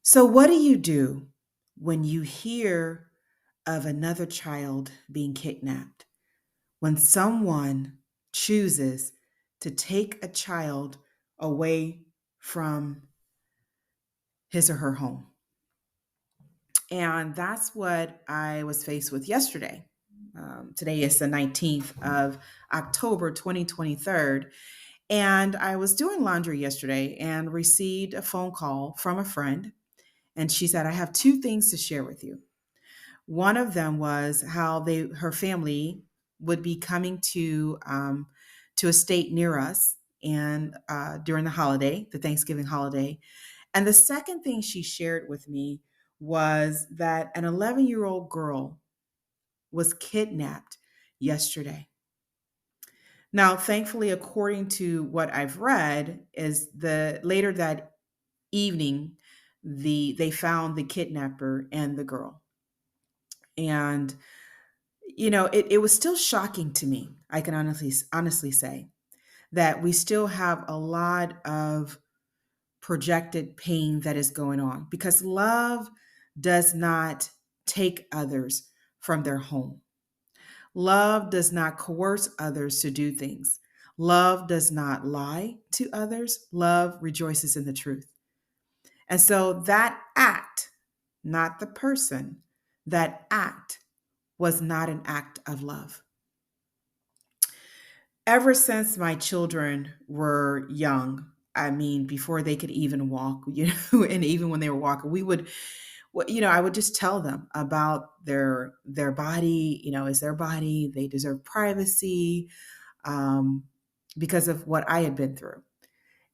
So, what do you do when you hear of another child being kidnapped? When someone chooses to take a child away from his or her home? And that's what I was faced with yesterday. Today is the 19th of October, 2023. And I was doing laundry yesterday and received a phone call from a friend. And she said, I have two things to share with you. One of them was how her family would be coming to a state near us and during the Thanksgiving holiday. And the second thing she shared with me was that an 11-year-old girl was kidnapped yesterday. Now, thankfully, according to what I've read, is the later that evening, they found the kidnapper and the girl. And it was still shocking to me. I can honestly say that we still have a lot of projected pain that is going on because love does not take others from their home. Love does not coerce others to do things. Love does not lie to others. Love rejoices in the truth. And so that act, not the person, that act was not an act of love. Ever since my children were young, I mean, before they could even walk, and even when they were walking, I would just tell them about their body. Is their body, they deserve privacy, um, because of what I had been through.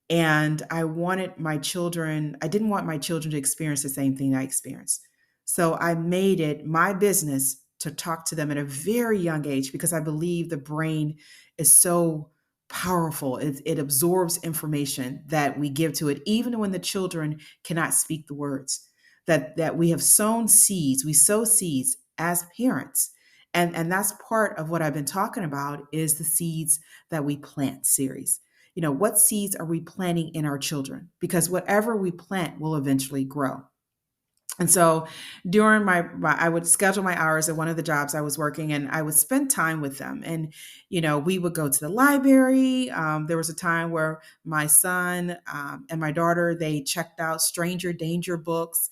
And I didn't want my children to experience the same thing I experienced. So I made it my business to talk to them at a very young age because I believe the brain is so powerful. It absorbs information that we give to it, even when the children cannot speak the words. That we have sown seeds, we sow seeds as parents. And that's part of what I've been talking about is the seeds that we plant series. What seeds are we planting in our children? Because whatever we plant will eventually grow. And so during I would schedule my hours at one of the jobs I was working and I would spend time with them. And, we would go to the library. There was a time where my son and my daughter, they checked out stranger danger books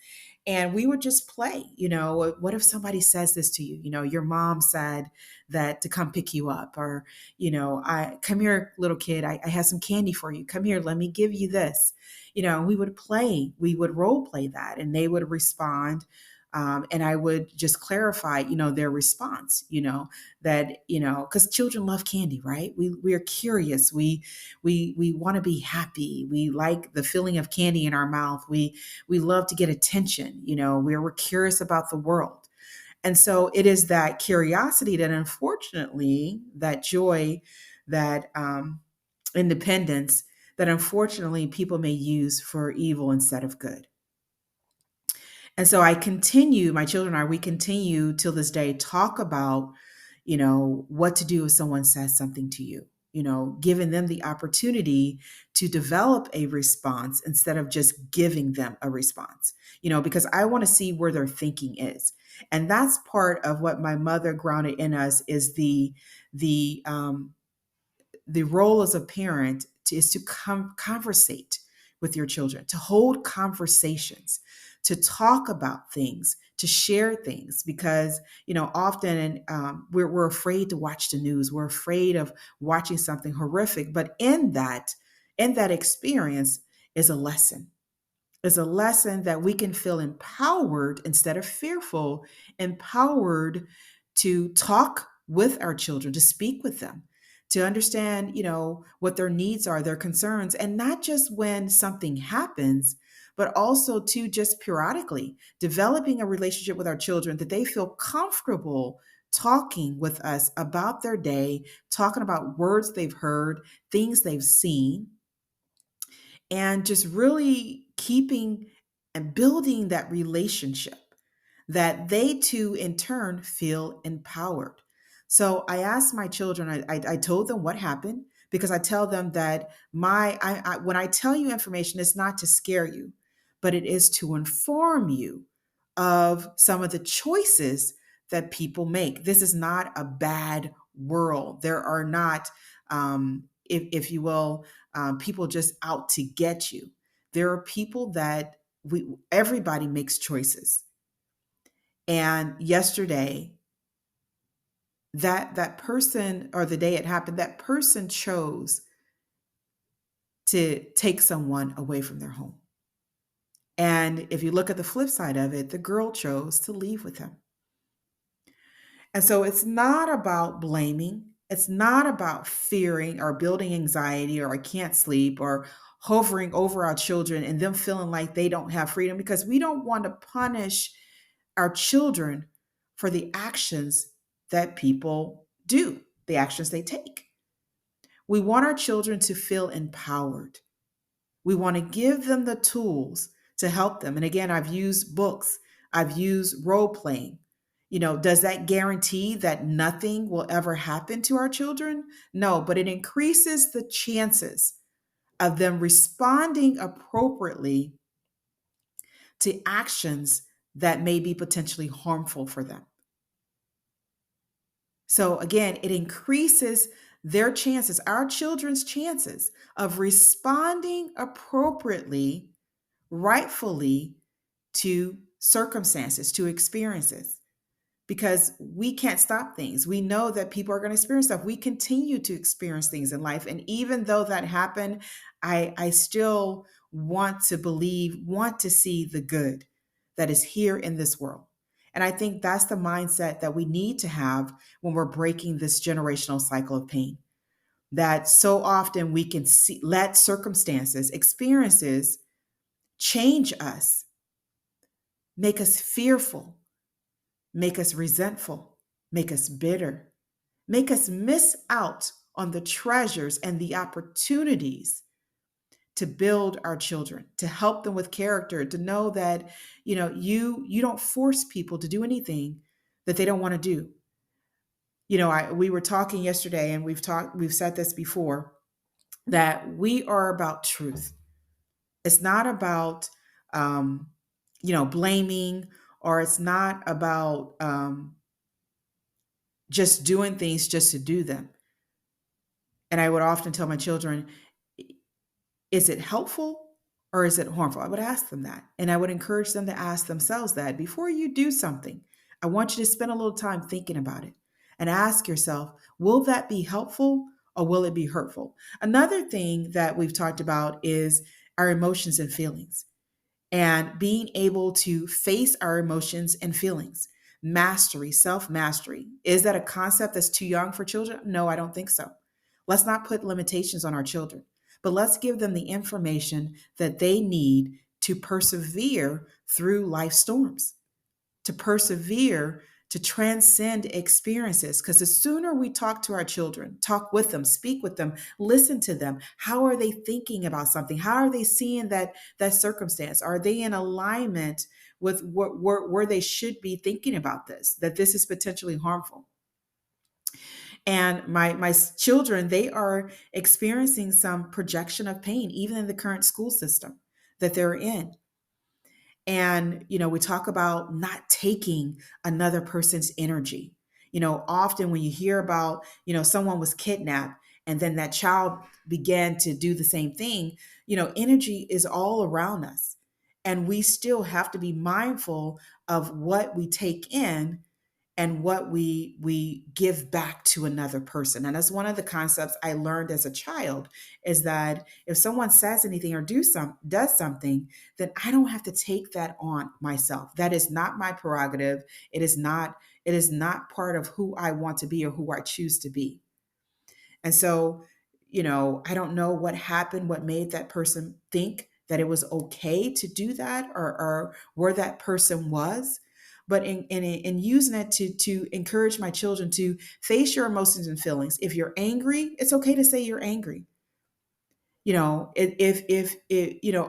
and we would just play. What if somebody says this to you? Your mom said that to come pick you up, or, I come here, little kid, I have some candy for you. Come here, let me give you this. We would play, we would role play that, and they would respond. And I would just clarify, their response, because children love candy, right? We are curious. We want to be happy. We like the feeling of candy in our mouth. We love to get attention. We're curious about the world. And so it is that curiosity that unfortunately, that joy, that independence, that unfortunately people may use for evil instead of good. And so my children and I, we continue till this day, talk about, what to do if someone says something to you, giving them the opportunity to develop a response instead of just giving them a response, because I want to see where their thinking is. And that's part of what my mother grounded in us is the the role as a parent is to conversate with your children, to hold conversations, to talk about things, to share things, because often we're afraid to watch the news, we're afraid of watching something horrific, but in that experience is a lesson. Is a lesson that we can feel empowered instead of fearful, empowered to talk with our children, to speak with them, to understand, what their needs are, their concerns, and not just when something happens, but also to just periodically developing a relationship with our children that they feel comfortable talking with us about their day, talking about words they've heard, things they've seen, and just really keeping and building that relationship that they too in turn feel empowered. So I asked my children, I told them what happened, because I tell them that when I tell you information, it's not to scare you, but it is to inform you of some of the choices that people make. This is not a bad world. There are not, if you will, people just out to get you. There are people that everybody makes choices. And yesterday, that person, or the day it happened, that person chose to take someone away from their home. And if you look at the flip side of it, the girl chose to leave with him. And so it's not about blaming. It's not about fearing or building anxiety or I can't sleep or hovering over our children and them feeling like they don't have freedom, because we don't want to punish our children for the actions that people do, the actions they take. We want our children to feel empowered. We want to give them the tools to help them. And again, I've used books, I've used role playing. Does that guarantee that nothing will ever happen to our children? No, but it increases the chances of them responding appropriately to actions that may be potentially harmful for them. So again, it increases their chances, our children's chances of responding appropriately, rightfully, to circumstances, to experiences, because we can't stop things. We know that people are going to experience stuff. We continue to experience things in life. And even though that happened, I still want to believe, want to see the good that is here in this world. And I think that's the mindset that we need to have when we're breaking this generational cycle of pain. That so often we can let circumstances, experiences change us, make us fearful, make us resentful, make us bitter, make us miss out on the treasures and the opportunities to build our children, to help them with character, to know that you don't force people to do anything that they don't want to do. We were talking yesterday, and we've said this before, that we are about truth. It's not about blaming, or it's not about just doing things just to do them. And I would often tell my children, is it helpful or is it harmful? I would ask them that. And I would encourage them to ask themselves that before you do something. I want you to spend a little time thinking about it and ask yourself, will that be helpful or will it be hurtful? Another thing that we've talked about is our emotions and feelings, and being able to face our emotions and feelings. Mastery, self mastery. Is that a concept that's too young for children? No, I don't think so. Let's not put limitations on our children, but let's give them the information that they need to persevere through life storms, to persevere, to transcend experiences. Because the sooner we talk to our children, talk with them, speak with them, listen to them, how are they thinking about something? How are they seeing that circumstance? Are they in alignment with where they should be thinking about this, that this is potentially harmful? And my children, they are experiencing some projection of pain, even in the current school system that they're in. And, we talk about not taking another person's energy. Often when you hear about, someone was kidnapped and then that child began to do the same thing, energy is all around us. And we still have to be mindful of what we take in and what we give back to another person. And that's one of the concepts I learned as a child, is that if someone says anything or does something, then I don't have to take that on myself. That is not my prerogative. It is not part of who I want to be or who I choose to be. And so, I don't know what happened, what made that person think that it was okay to do that, or where that person was. But in using it to encourage my children to face your emotions and feelings. If you're angry, it's okay to say you're angry.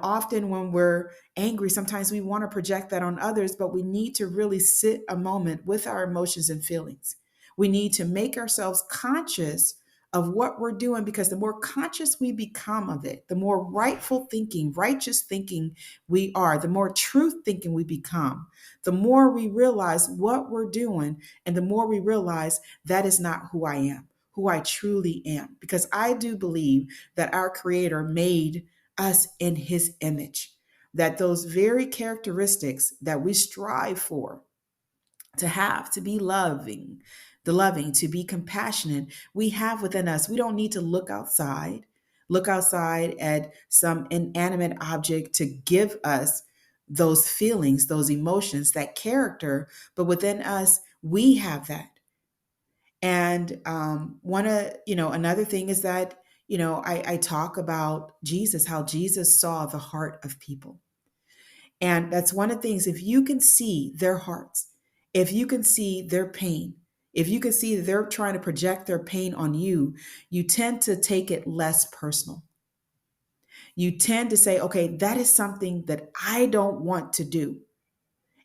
Often when we're angry, sometimes we want to project that on others, but we need to really sit a moment with our emotions and feelings. We need to make ourselves conscious of what we're doing, because the more conscious we become of it, the more rightful thinking, righteous thinking we are, the more truth thinking we become, the more we realize what we're doing, and the more we realize that is not who I am, who I truly am. Because I do believe that our Creator made us in His image, that those very characteristics that we strive for to have, to be loving, the loving, to be compassionate, we have within us. We don't need to look outside at some inanimate object to give us those feelings, those emotions, that character. But within us, we have that. And another thing is that, I talk about Jesus, how Jesus saw the heart of people. And that's one of the things, if you can see their hearts, if you can see their pain, if you can see that they're trying to project their pain on you, you tend to take it less personal. You tend to say, okay, that is something that I don't want to do.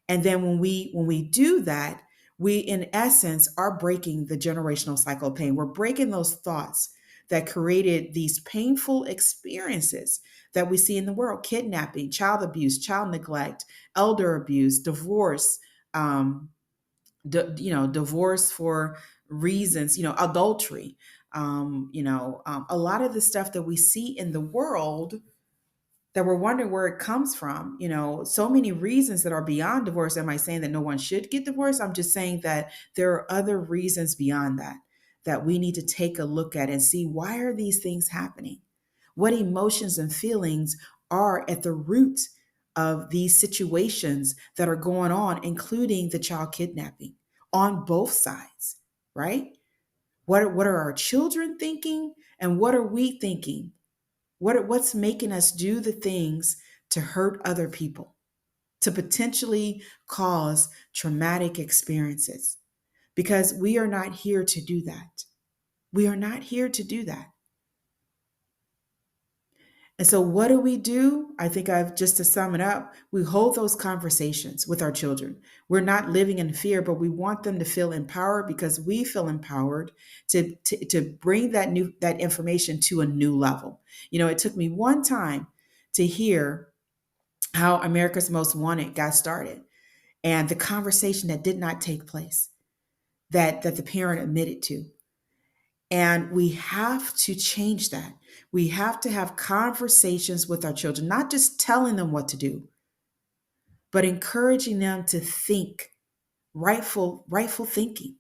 And then when we do that, we in essence are breaking the generational cycle of pain. We're breaking those thoughts that created these painful experiences that we see in the world: kidnapping, child abuse, child neglect, elder abuse, divorce, um, divorce for reasons, adultery, a lot of the stuff that we see in the world that we're wondering where it comes from. So many reasons that are beyond divorce. Am I saying that no one should get divorced? I'm just saying that there are other reasons beyond that that we need to take a look at and see, why are these things happening? What emotions and feelings are at the root of these situations that are going on, including the child kidnapping on both sides, right? What are our children thinking, and what are we thinking? What's making us do the things to hurt other people, to potentially cause traumatic experiences? Because we are not here to do that. We are not here to do that. And so, what do we do? I think just to sum it up, we hold those conversations with our children. We're not living in fear, but we want them to feel empowered, because we feel empowered to bring that information to a new level. It took me one time to hear how America's Most Wanted got started, and the conversation that did not take place, that the parent admitted to. And we have to change that. We have to have conversations with our children, not just telling them what to do, but encouraging them to think rightful thinking.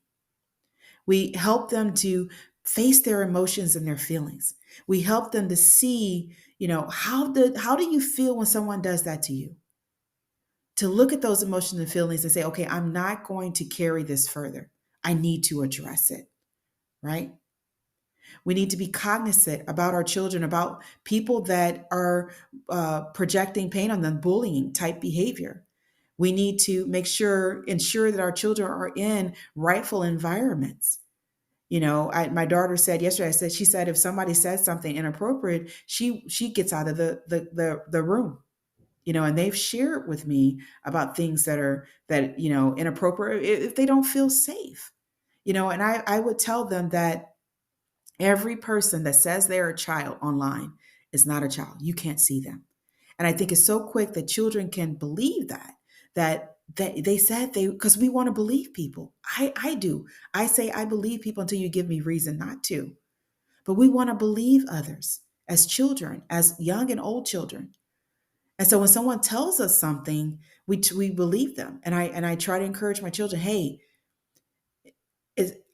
We help them to face their emotions and their feelings. We help them to see, how do you feel when someone does that to you? To look at those emotions and feelings and say, okay, I'm not going to carry this further. I need to address it, right? We need to be cognizant about our children, about people that are projecting pain on them, bullying type behavior. We need to ensure that our children are in rightful environments. My daughter said yesterday, she said, if somebody says something inappropriate, she gets out of the room. And they've shared with me about things that inappropriate, if they don't feel safe. And I would tell them that every person that says they're a child online is not a child. You can't see them. And I think it's so quick that children can believe that they said because we want to believe people. I do. I say I believe people until you give me reason not to. But we want to believe others as children, as young and old children. And so when someone tells us something, we believe them. And I try to encourage my children, hey,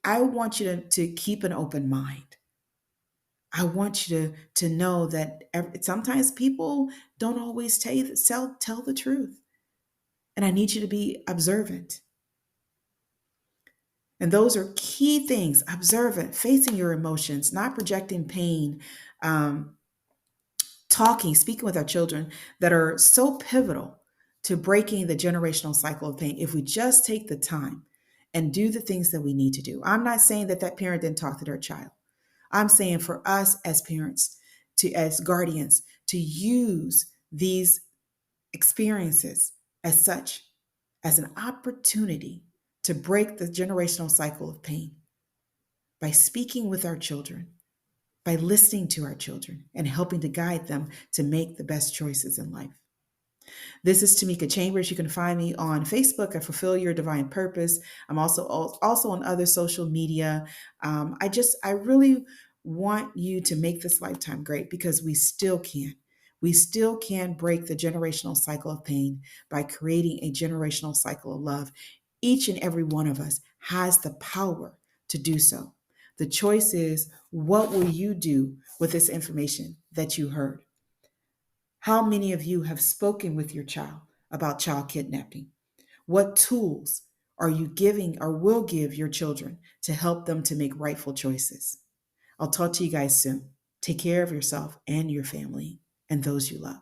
I want you to keep an open mind. I want you to know that sometimes people don't always tell the truth. And I need you to be observant. And those are key things: observant, facing your emotions, not projecting pain, um, speaking with our children, that are so pivotal to breaking the generational cycle of pain. If we just take the time and do the things that we need to do. I'm not saying that parent didn't talk to their child. I'm saying for us as parents, as guardians, to use these experiences as such, as an opportunity to break the generational cycle of pain by speaking with our children, by listening to our children and helping to guide them to make the best choices in life. This is Tamika Chambers. You can find me on Facebook at Fulfill Your Divine Purpose. I'm also on other social media. I really want you to make this lifetime great because we still can. We still can break the generational cycle of pain by creating a generational cycle of love. Each and every one of us has the power to do so. The choice is, what will you do with this information that you heard? How many of you have spoken with your child about child kidnapping? What tools are you giving or will give your children to help them to make rightful choices? I'll talk to you guys soon. Take care of yourself and your family and those you love.